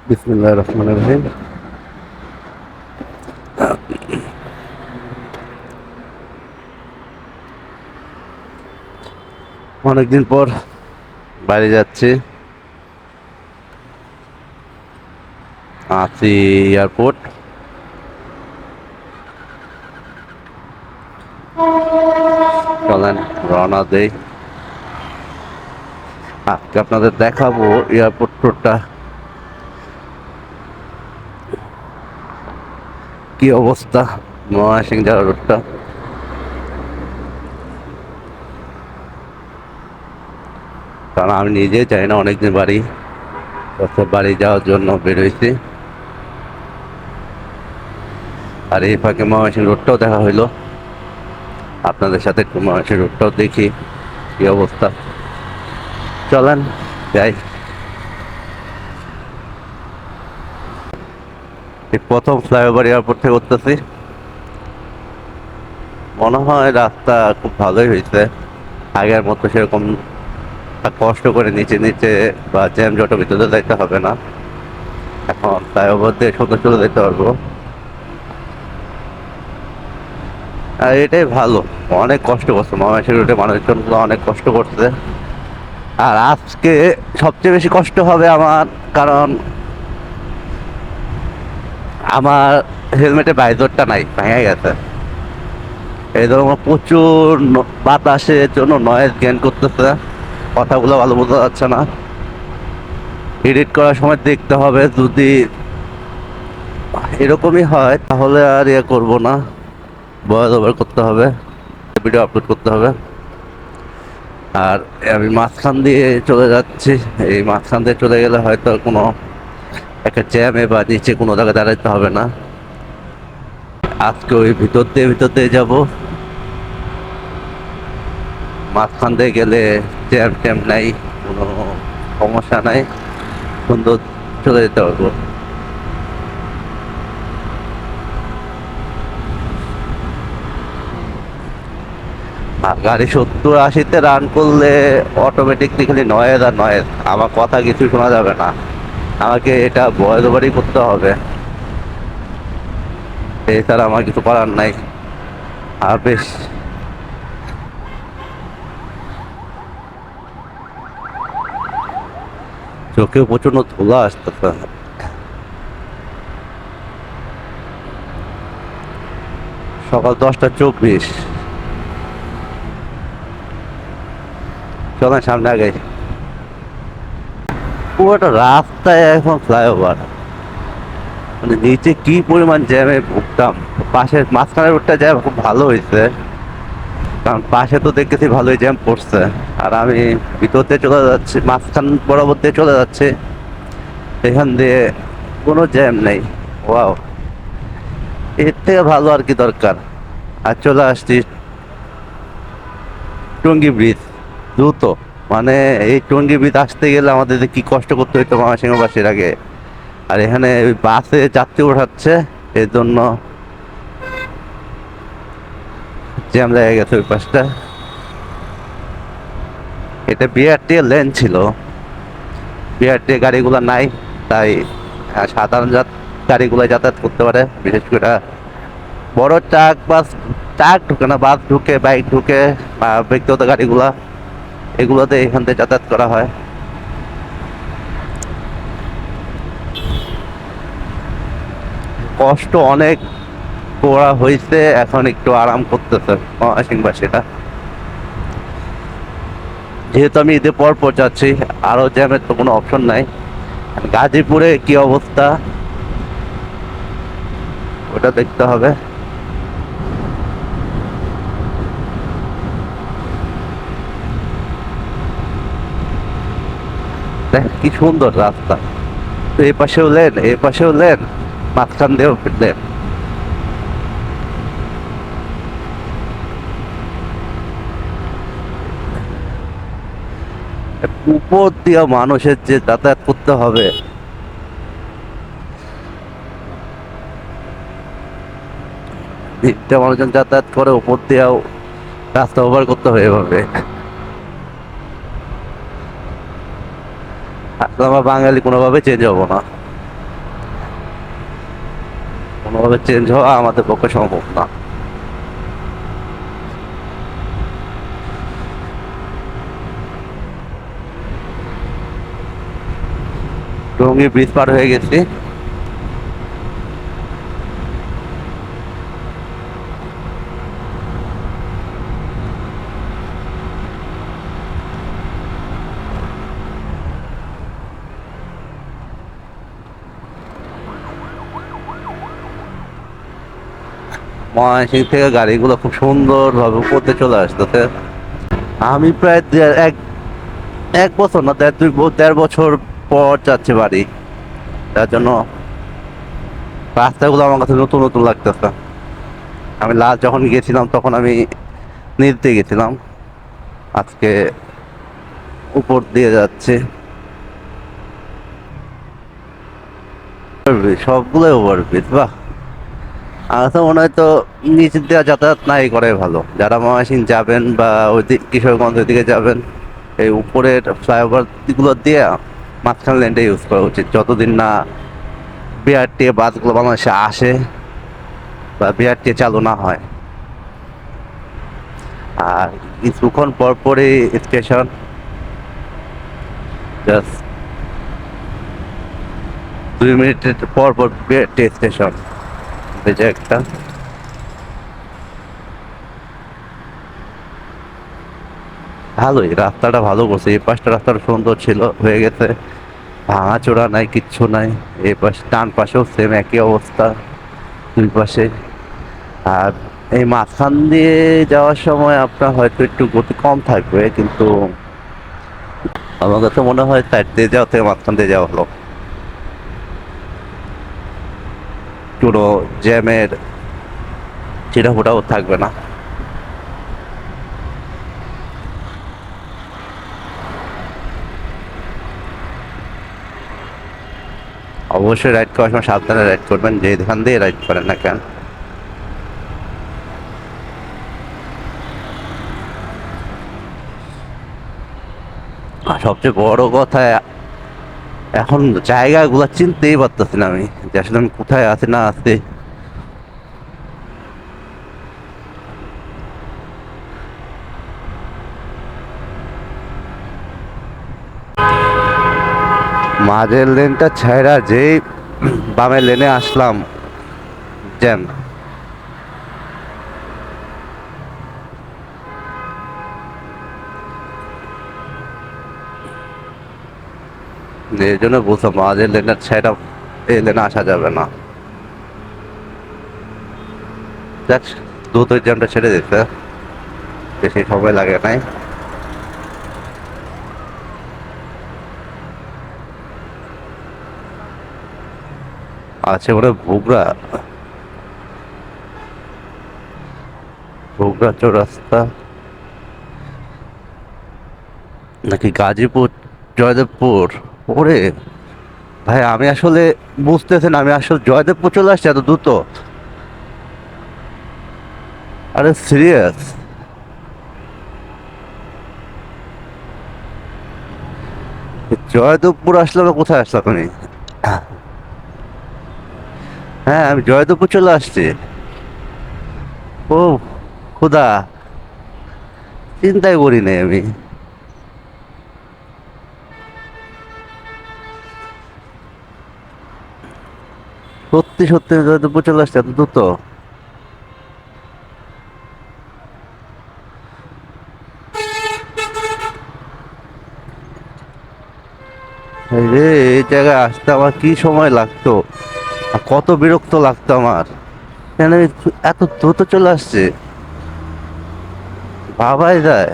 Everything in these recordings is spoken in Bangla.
বিসমিল্লাহির রহমানির রহিম। অনেকদিন পর বাইরে যাচ্ছি, আছি এয়ারপোর্ট। চলেন রওনা দেই। আজকে আপনাদের দেখাবো এয়ারপোর্ট ট্যুরটা কি অবস্থা, ময়মনসিংহ যাওয়ার রুটটা। কারণ আমি নিজে চাই না, অনেকদিন বাড়ি যাওয়ার জন্য বেরোইছি। আর এই ফাঁকে ময়মনসিংহ রোডটাও দেখা হইলো, আপনাদের সাথে একটু ময়মনসিংহ রোডটাও দেখি কি অবস্থা। চলেন যাই। এই প্রথম ফ্লাইওভার এয়ারপোর্ট থেকে উঠতেছি। মনে হয় রাস্তা খুব ভালোই হয়েছে, আগের মতো সেরকম কষ্ট করে নিচে নিচে বা জ্যাম জটের ভিতরে যাইতে হবে না। এখন ফ্লাইওভার দিয়ে সোজা চলে যেতে পারবো, আর এটাই ভালো। অনেক কষ্ট করছে ময়মনসিংহ রুটে মানুষজনগুলো, অনেক কষ্ট করছে। আর আজকে সবচেয়ে বেশি কষ্ট হবে আমার, কারণ আমার হেলমেটে বাইজরটা নাই, ভেঙে গেছে। এই ধরো প্রচুর বাতাসের জন্য নয়েজ গেইন করতেছে, কথাগুলো ভালো বোঝা যাচ্ছে না। এডিট করার সময় দেখতে হবে, যদি এরকমই হয় তাহলে আর ইয়ে করবো না, ভয়েস ওভার করতে হবে, ভিডিও আপলোড করতে হবে। আর আমি মাঝখান দিয়ে চলে যাচ্ছি, এই মাঝখান দিয়ে চলে গেলে হয়তো কোনো একটা জ্যামে বা নিচে কোনো জায়গায় দাঁড়াতে হবে না। আজকে ওই ভিতর দিয়ে যাবো, মাঝখান দিয়ে গেলে জ্যাম ট্যাম নাই, কোনো সমস্যা নাই, সুন্দর চলে যেতে পারবো। আর গাড়ি 70-80-তে রান করলে অটোমেটিকলি খালি নয়েজ আর নয়েজ, আমার কথা কিছু শোনা যাবে না, আমাকে এটা ভয়েস ওভারই করতে হবে, এছাড়া আমার কিছু করার নাই। আর বেশ চোখে প্রচন্ড ধুলা আসতেছে। সকাল 10টা 24। চলেন সামনে আগে। পুরোটা রাস্তায় এখন ফ্লাইওভার, মানে নিচে কি পরিমাণ জ্যামে ভুগতাম। পাশের মাঝখানের রোডটা জ্যাম খুব ভালো হয়েছে, কারণ পাশে তো দেখতেছি ভালোই জ্যাম পড়ছে। আর আমি ভিতর দিয়ে চলে যাচ্ছি, মাঝখান বরাবর দিয়ে চলে যাচ্ছে, এখান দিয়ে কোনো জ্যাম নেই। ওয়াও, এর থেকে ভালো আর কি দরকার। আর চলে আসছি টঙ্গী ব্রিজ, দ্রুত। মানে এই টঙ্গী ব্রিজ আসতে গেলে আমাদের যে কি কষ্ট করতে হইতো ময়মনসিংহবাসীর আগে, আর এখানে ওই বাসে যাত্রী ওঠাচ্ছে, এর জন্য জ্যাম লেগে গেছে ওই পাশটা। এটা বিআরটি লেন ছিল, বিআরটি গাড়িগুলো নাই, তাই সাধারণ গাড়িগুলো যাতায়াত করতে পারে। বিশেষ করে বড় ট্রাক ঢুকে না, বাস ঢুকে, বাইক ঢুকে, বা ব্যক্তিগত গাড়িগুলা, এগুলোতে এখান থেকে যাতায়াত করা হয়। কষ্ট অনেক করা হয়েছে, এখন একটু আরাম করতেছে ময়মনসিংহবাসীরা। যেহেতু আমি ঈদের পর পর যাচ্ছি, আরো জ্যামের তো কোনো অপশন নাই। গাজীপুরে কি অবস্থা ওটা দেখতে হবে। দেখ কি সুন্দর রাস্তা, তো এই পাশেও লেন, এই পাশেও লেন, মাঝখান দিয়েও লেন। উপর দিয়ে মানুষের যে যাতায়াত করতে হবে, দিকটা মানুষজন যাতায়াত করে, উপর দিয়েও রাস্তা ওভার করতে হবে এভাবে। আসলে আমরা বাঙালি কোনোভাবে চেঞ্জ হবো না। কোনোভাবে চেঞ্জ হওয়া আমাদের পক্ষে সম্ভব না। টঙ্গী ব্রিজ পার হয়ে গেছি। ময়মনসিং থেকে গাড়িগুলো খুব সুন্দর ভাবে উপরতে চলে আসতেছে। আমি প্রায় এক এক বছর না, 1.5 বছর পর যাচ্ছি বাড়ি। তার জন্য রাস্তাগুলো আমার কাছে নতুন নতুন লাগতেছে। আমি লাস্ট যখন গেছিলাম তখন আমি নিচ দিয়ে গেছিলাম, আজকে উপর দিয়ে যাচ্ছে। সবগুলোই ওভারব্রিজ, বাহ! আমার তো মনে হয় তো নিচ দিয়ে যাতায়াত নাই করে ভালো। যারা ময়মনসিং যাবেন বা ওই দিক কিশোরগঞ্জ ওইদিকে যাবেন, এই উপরের ফ্লাইওভার গুলো দিয়ে মাঝখান লেনটা ইউজ করা উচিত, যতদিন না বিআরটিএ বাসগুলো বাংলাদেশে আসে বা বিআরটিএ চালু না হয়। আর কিছুক্ষণ পর পরই স্টেশন, জাস্ট 2 মিনিট পর পর বিআরটিএ স্টেশন। এই যে একটা ভালোই, রাস্তাটা ভালো করছে। এই পাশটা রাস্তাটা সুন্দর ছিল, হয়ে গেছে, ভাঙাচোরা নাই, কিচ্ছু নাই। এই পাশে ডান পাশেও সেম একই অবস্থা, দুই পাশে। আর এই মাঝখান দিয়ে যাওয়ার সময় আপনার হয়তো একটু গতি কম থাকবে, কিন্তু আমার কাছে মনে হয় সাইড দিয়ে যাওয়া থেকে মাঝখান দিয়ে যাওয়া হলো। কোনো জ্যামের চিটাফোটাও থাকবে না। অবশ্যই রাইড করার সময় সাবধানে রাইড করবেন, যেখান দিয়ে রাইড করেন না কেন। আর সবচেয়ে বড় কথা, এখন জায়গাগুলো চিনতেই পারতেছি না আমি, যে আসলে আমি কোথায় আছি না আছি। মাঝের লেনটা ছাইড়া যেই বামের লেনে আসলাম, জ্যাম। এই জন্য বলছিলাম মাঝের লেনের ছাইড়া এই লেনে আসা যাবে না। দেখ, দ্রুত জ্যামটা ছেড়ে দিতে, বেশি সময় লাগে নাই। আছে ওরা বগুড়া, বগুড়া চৌরাস্তা নাকি গাজীপুর, জয়দেবপুর। ওরে ভাই, আমি আসলে বুঝতেছেন, আমি আসলে জয়দেবপুর চলে আসছি এত দ্রুত। আরে সিরিয়াস, জয়দেবপুর আসলাম না, কোথায় আসলাম আমি? হ্যাঁ, আমি জয়দেবপুর চলে আসছি। ও খুদা, চিন্তাই করি নাই আমি। সত্যি সত্যি আমি জয়দেবপুর চলে আসছি এত দ্রুত। এই রে, এই জায়গায় আসতে আমার কি সময় লাগতো, আর কত বিরক্ত লাগতো আমার। কেন আমি এত দ্রুত চলে আসছে, ভাবাই যায়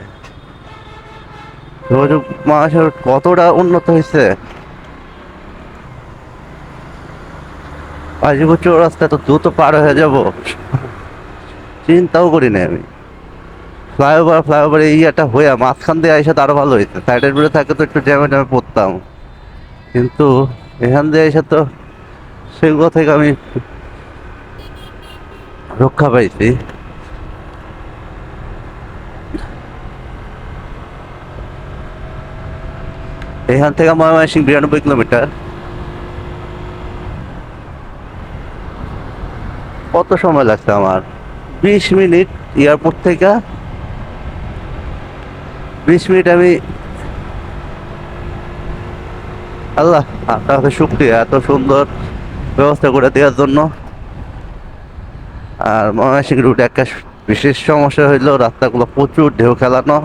যোগাযোগ মানুষের কতটা উন্নত হয়েছে। গাজীপুর চৌরাস্তা তো দ্রুত পার হয়ে যাব, চিন্তাও করি না আমি। ফ্লাইওভার এই ইয়েটা হয়ে মাঝখান দিয়ে এসে তো আরো ভালো হয়েছে, সাইডের ভিতরে থাকে তো একটু জ্যামে ট্যামে পড়তাম, কিন্তু এখান দিয়ে এসে তো সেগুলো থেকে আমি রক্ষা পাইছি। এখান থেকে ময়মনসিং 92 কিলোমিটার। কত সময় লাগছে আমার? 20 মিনিট। এয়ারপোর্ট থেকে 20 মিনিট আমি। আল্লাহ, আপনার কাছে শুক্রিয়া এত সুন্দর ব্যবস্থা করে দেওয়ার জন্য। আর ময়মনসিংহ রুটে একটা বিশেষ সমস্যা হইলো রাস্তাগুলো প্রচুর ঢেউ খেলানো।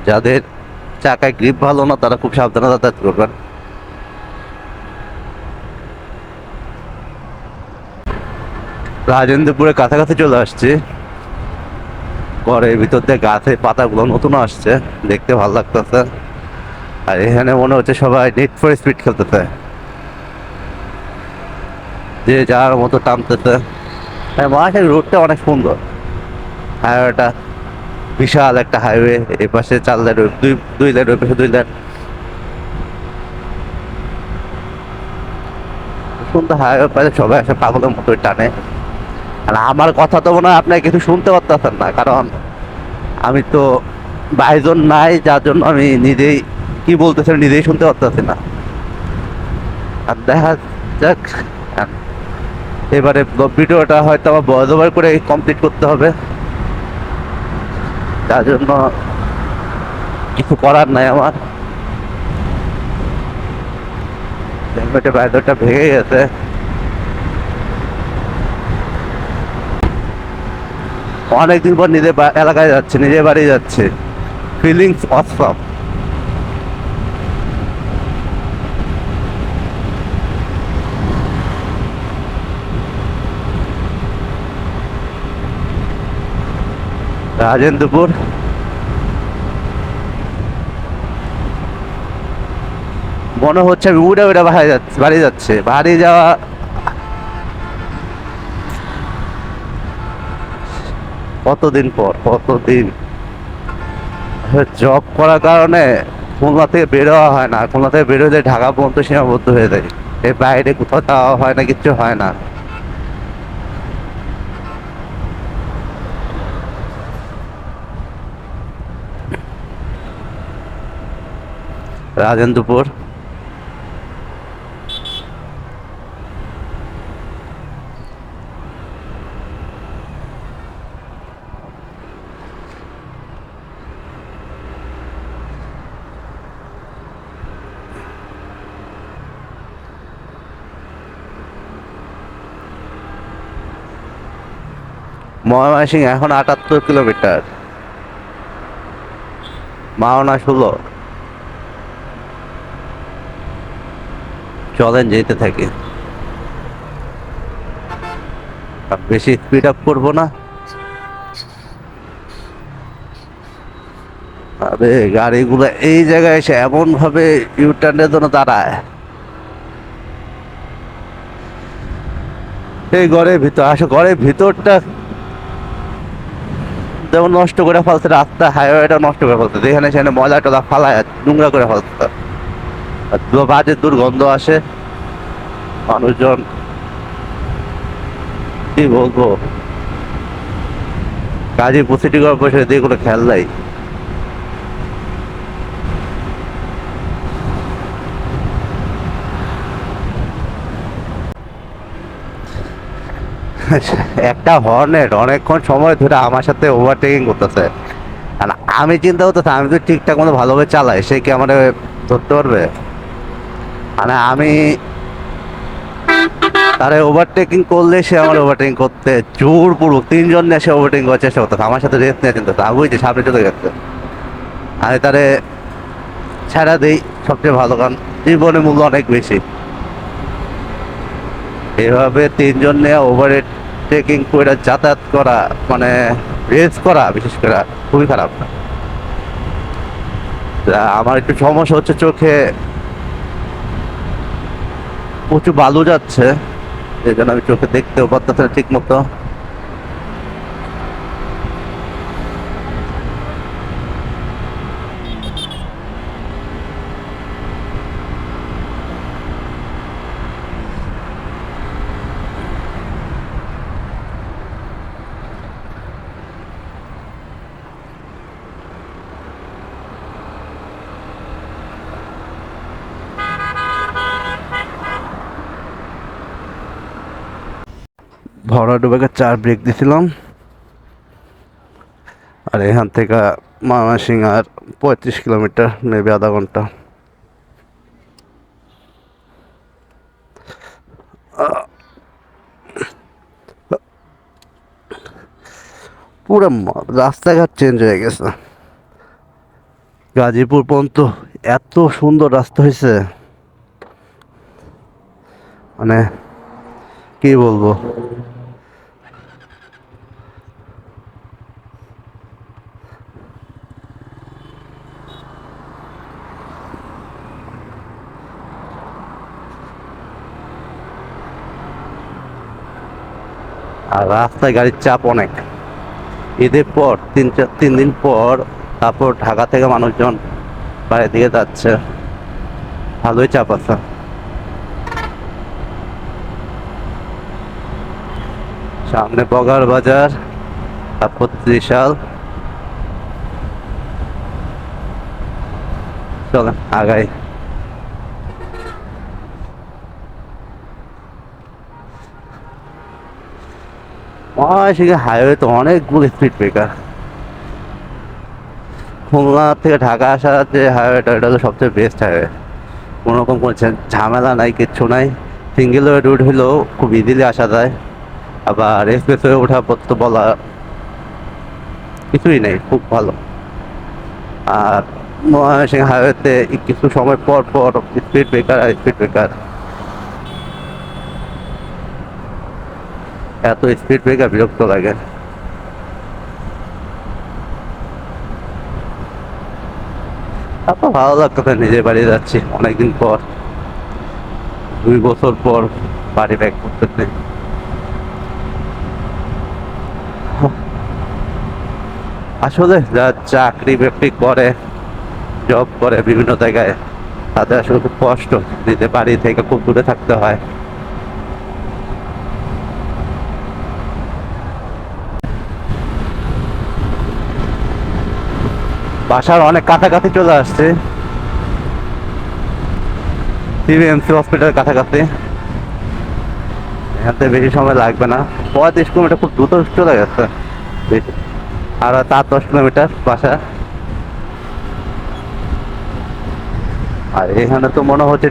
যাদের চাকায় গ্রিপ ভালো না তারা খুব সাবধানে যাতায়াত করবেন। রাজেন্দ্রপুরের কাছাকাছি চলে আসছি। ঘরের ভিতর দিয়ে গাছের পাতাগুলো নতুন আসছে, দেখতে ভালো লাগতেছে। আর এখানে মনে হচ্ছে সবাই নিড ফর স্পিড খেলতেছে, যে যার মতো টানতেছে। মহাখালী রোডটা অনেক সুন্দর। হাইওয়েটা বিশাল একটা হাইওয়ে, এই পাশে 4 লেন, দুই লেন, ওই পাশে 2 লেন। সুন্দর হাইওয়ে পাশে সবাই আসে পাগলের মতোই টানে। আর আমার কথা তো মনে হয় আপনার কিছু শুনতে পারতেছেন না, কারণ আমি তো বাইজন নাই, যার জন্য আমি নিজেই কি বলতেছি নিজেই শুনতে পারতেছি না। আর দেখা যাক, এবারে ভিডিওটা হয়তো আমার ভয়েস ওভার করে কমপ্লিট করতে হবে, যার জন্য কিছু করার নাই আমার। হেলমেটের বাইরটা ভেঙে গেছে। অনেকদিন পর নিজের এলাকায় যাচ্ছে, নিজের বাড়ি যাচ্ছে, ফিলিংস অসম। রাজেন্দ্রপুর মনে হচ্ছে আমি উড়ে উড়ে বাড়ি যাচ্ছে, বাড়ি যাওয়া। কতদিন পর, কতদিন জব করার কারণে খুলনা থেকে বের হওয়া হয় না। খুলনা থেকে বের হলে ঢাকা পর্যন্ত সীমাবদ্ধ হয়ে যায়, এর বাইরে কোথাও যাওয়া হয় না, কিচ্ছু হয় না। রাজেন্দ্রপুর ময়মনসিংহ এখন 78 কিলোমিটার, মাওনা 16। চলেন যেতে থাকি, আর বেশি স্পিড আপ করবো না। আরে গাড়িগুলো এই জায়গায় এসে এমন ভাবে ইউটার্নের জন্য দাঁড়ায়। এই ঘরের ভিতর আসে, ঘরের ভিতরটা যেমন নষ্ট করে ফেলছে, রাস্তা হাইওয়েটা নষ্ট করে ফেলছে, যেখানে সেখানে ময়লা টলা ফালায় নোংরা করে ফেলছে। বাজে দুর্গন্ধ আসে, মানুষজন কি বলবো, গাজীপুর সিটি কর্পোরেশন দিয়ে কোনো খেয়াল নাই। একটা হর্নেট অনেকক্ষণ সময় ধরে আমার সাথে ওভারটেকিং করতেছে। আর আমি চিন্তা করতেছি আমি তো ঠিকঠাক মতো ভালোভাবে চালাই, সে কি আমার ধরতে পারবে? মানে আমি তারা ওভারটেকিং করলে সে আমার ওভারটেকিং করতে জোরপূর্বক 3 জন নিয়ে সে ওভারটেকিং করার চেষ্টা করতেছে, আমার সাথে রেস নিয়ে চিন্তা আমি বুঝছি সামনে চলে গেছে। আমি তারে ছাড়া দিই, সবচেয়ে ভালো, কারণ জীবনের মূল্য অনেক বেশি। এভাবে 3 জন নিয়ে ওভারটেকিং করে যাতায়াত করা, মানে রেস করা বিশেষ করে খুবই খারাপ। আমার একটু সমস্যা হচ্ছে, চোখে প্রচুর বালু যাচ্ছে, এই জন্য আমি চোখে দেখতেও পারতেছি না ঠিক মতো। ভরাডুবাকে 4 ব্রেক দিছিলাম। আর এখান থেকে ময়মনসিংহ আর 35 কিলোমিটার, মেবি আধা ঘন্টা। পুরো রাস্তাঘাট চেঞ্জ হয়ে গেছে। গাজীপুর পর্যন্ত এত সুন্দর রাস্তা হয়েছে, মানে কি বলবো। আর রাস্তায় গাড়ির চাপ অনেক। ঈদের পর 3 দিন পর তারপর ঢাকা থেকে মানুষজন বাইরের দিকে যাচ্ছে, ভালোই চাপ আছে। সামনে বগার বাজার, তারপর ত্রিশাল। চলেন আগাই। ময়মনসিংহ হাইওয়ে তো অনেকগুলো স্পিড ব্রেকার। খুলনা থেকে ঢাকা আসার যে হাইওয়েটা, এটা হলো সবচেয়ে বেস্ট হাইওয়ে। কোনো রকম কোনো ঝামেলা নাই, কিচ্ছু নাই। সিঙ্গেল রুট হলেও খুব ইজিলি আসা যায়। আবার এক্সপ্রেস হয়ে ওঠা পর্যন্ত বলা কিছুই নেই, খুব ভালো। আর ময়মনসিংহ হাইওয়েতে কিছু সময় পর পর স্পিড ব্রেকার আর স্পিড ব্রেকার, এত স্পিড ব্রেকার বিরক্ত লাগে। তারপর ভালো লাগতেছে, নিজের বাড়ি যাচ্ছি অনেকদিন পর, 2 বছর পর বাড়ি ব্যাক করতেছে। আসলে যা চাকরি বাকরি করে, জব করে বিভিন্ন জায়গায়, তাদের আসলে খুব কষ্ট, নিজের বাড়ি থেকে খুব দূরে থাকতে হয়। বাসার অনেক কাছাকাছি চলে আসছে, সিবিএমসি হসপিটাল কাছাকাছি। এখান থেকে বেশি সময় লাগবে না, 35 কিলোমিটার খুব দ্রুত চলে গেছে। আর 7-10 কিলোমিটার বাসা। আর এখানে তো মনে হচ্ছে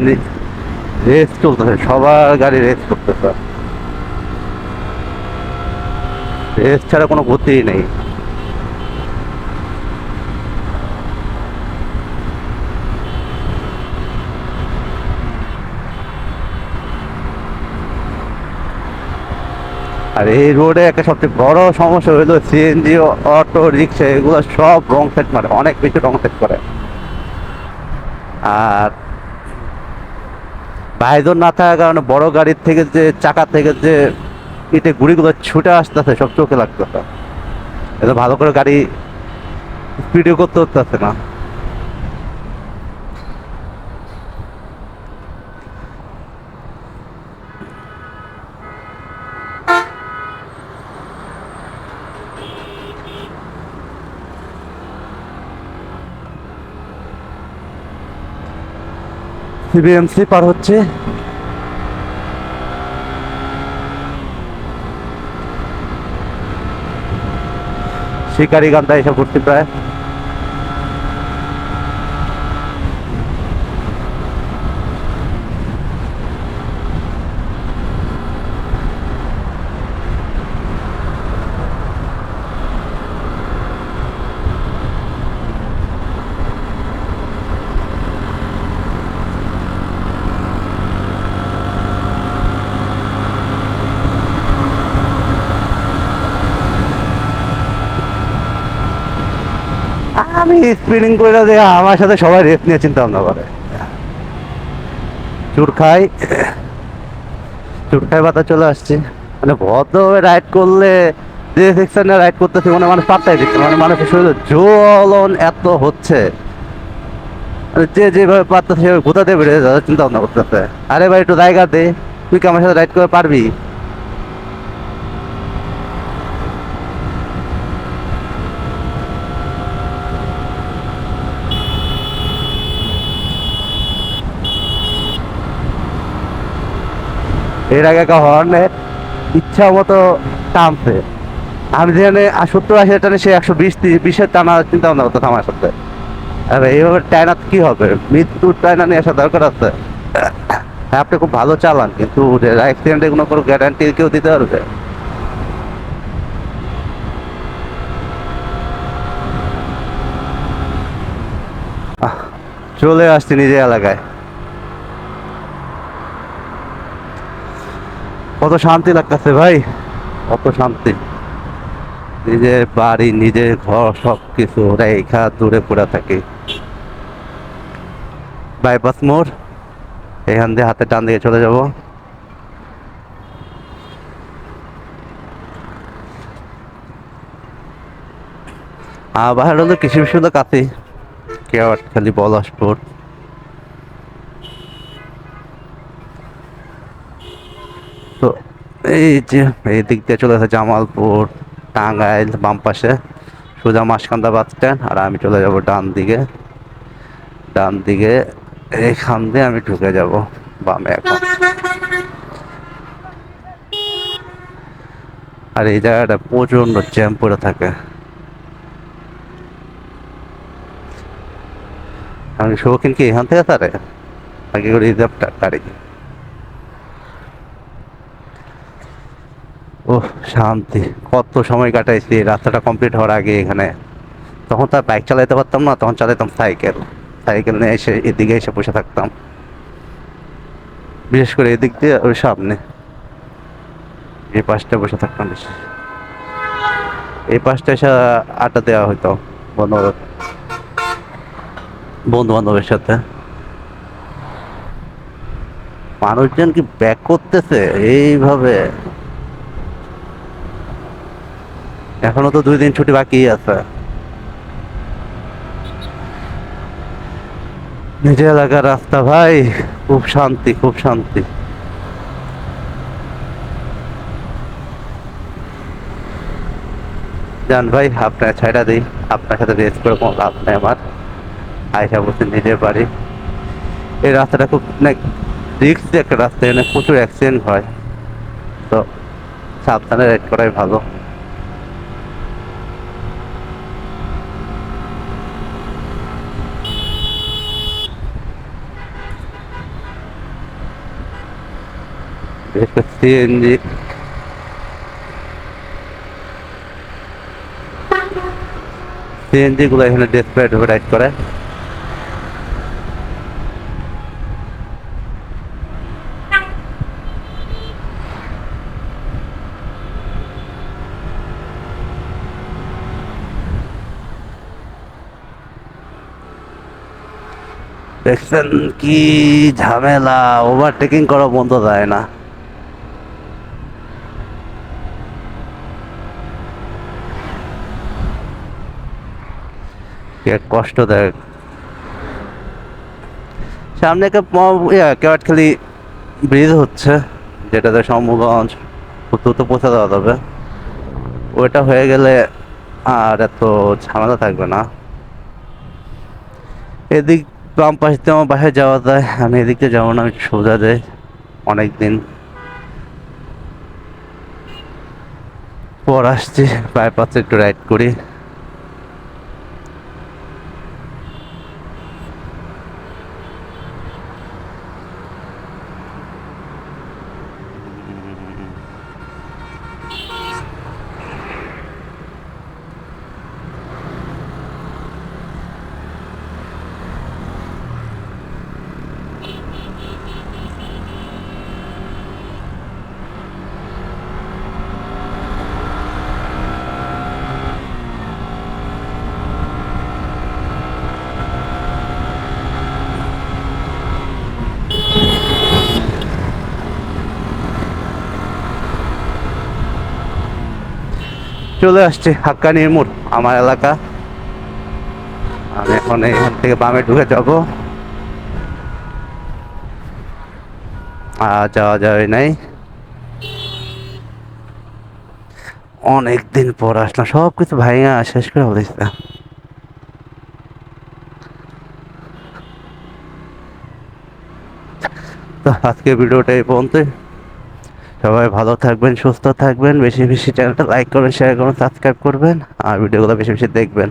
রেস চলতেছে, সবার গাড়ি রেস করতেছে, রেস ছাড়া কোনো গতিই নেই। আর এই রোডে একটা সবচেয়ে বড় সমস্যা হইলো সিএনজি, অটো রিক্সা, এগুলো সব রং সেট মারে, অনেক বেশি রং সেট করে। আর ভাইজন না থাকার কারণে বড় গাড়ির থেকে যে চাকা থেকে যে ইটে গুড়িগুলো ছুটে আসতেছে, সব চোখে লাগতেছে। এটা ভালো করে গাড়ি স্পিডও করতে হচ্ছে না। সিবিএমসি পার হচ্ছে। শিকারিগঞ্জা এসে পড়ছি প্রায়। আমি স্পিডিং করে যে আমার সাথে সবাই রেস নিয়ে চিন্তা ভাবনা করে। চুরখাই, চুরখাই বাতা চলে আসছে। মানে ভদ্রভাবে রাইড করলে, যে সেকশনে রাইড করতেছে মানে মানুষ পাত্তাই দিচ্ছে, মানে মানুষের শরীরে জ্বলন এত হচ্ছে, মানে যে যেভাবে পারতেছে সেভাবে ঘুরাতে বেড়ে যাচ্ছে, চিন্তা ভাবনা করতেছে। আরে ভাই একটু জায়গা দে, তুই কি আমার সাথে রাইড করে পারবি? এর আগে একটা হর্ন ইচ্ছা মতো টানছে। আমি যেখানে 70-80 টানে সে 120-30-20-এর টানা চিন্তা ভাবনা করতো আমার সাথে। আরে এইভাবে টানা কি হবে? মৃত্যুর টানা নিয়ে আসা দরকার আছে? হ্যাঁ, আপনি খুব ভালো চালান, কিন্তু অ্যাক্সিডেন্টের কোনো গ্যারান্টি কেউ দিতে পারবে? আহ, চলে আসছি নিজের এলাকায়। কত শান্তি লাগতেছে ভাই, কত শান্তি। নিজের বাড়ি, নিজের ঘর, সব কিছু রেখা দূরে পড়ে থাকি। বাইপাস মোড়, এখান দিয়ে হাতে টান দিয়ে চলে যাব। আবার হলো কৃষি বিশ্ববিদ্যালয় কাছে, কেওয়াট খালি পলাশপুর। তো এই যে এই দিক দিয়ে চলে গেছে জামালপুর, টাঙ্গাইল বাম পাশে, সোজা মাসকান্দা বাস স্ট্যান্ড। আর আমি চলে যাব ডান দিকে, ডান দিকে এখান দিয়ে আমি ঢুকে যাব বামে এখন। আর এই জায়গাটা প্রচন্ড জ্যাম পড়ে থাকে। আমি শৌখিন কি এখান থেকে তারে আগে করে রিজার্ভ গাড়ি। ওহ, শান্তি। কত সময় কাটাইছি এই রাস্তাটা কমপ্লিট হওয়ার আগে এখানে। তখন তো আর বাইক চালাতে পারতাম না, তখন চালাতাম সাইকেল। সাইকেল নিয়ে এসে এদিকে এসে বসে থাকতাম, বিশেষ করে এদিক দিয়ে ওই সামনে এই পাশটা বসে থাকতাম বেশি। এই পাশটা এসে আড্ডা দেওয়া হইতো বন্ধু বন্ধু বান্ধবের সাথে। মানুষজন কি ব্যাক করতেছে এইভাবে? এখনো তো 2 দিন ছুটি বাকি আছে। নিজের এলাকার রাস্তা ভাই, খুব শান্তি, খুব শান্তি। জান ভাই, আপনার ছাইড়া দিই, আপনার সাথে রেস করে কোনো লাভ নেই আমার। আয়সা বলছেন নিজের বাড়ি। এই রাস্তাটা খুব রিস্ক একটা রাস্তা, এখানে প্রচুর অ্যাক্সিডেন্ট হয়। তো সাবধানে রাইড করাই ভালো। বিশেষ করে সিএনজি গুলো এখানে ডেসপারেট ভাবে রাইড করে। দেখছেন কি ঝামেলা, ওভারটেকিং করা বন্ধ যায় না। কি এক কষ্টদায়ক। সামনে একটা কেওয়াটখালী ব্রিজ হচ্ছে, যেটাতে শম্ভুগঞ্জ উত্তর পৌঁছে দেওয়া যাবে। ওইটা হয়ে গেলে আর এত ঝামেলা থাকবে না। এদিক বাম পাশ দিয়ে আমার বাসায় যাওয়া যায়, আমি এদিক দিয়ে যাবো না, আমি সোজা যাই। অনেকদিন পর আসছি, বাইপাসে একটু রাইড করি। চলে আসছে হাক্কানির মোড়, আমার এলাকা। আমি এখন এখান থেকে বামে ঢুকে যাব। আর যাওয়া যাবে নাই, অনেক দিন পর আসলাম, সব কিছু ভাইয়া শেষ করে বলেছে। তো আজকে ভিডিওটা এই পর্যন্তই। সবাই ভালো থাকবেন, সুস্থ থাকবেন, বেশি বেশি চ্যানেলটা লাইক করবেন, শেয়ার করবেন, সাবস্ক্রাইব করবেন আর ভিডিওগুলো বেশি বেশি দেখবেন।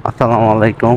আসসালামু আলাইকুম।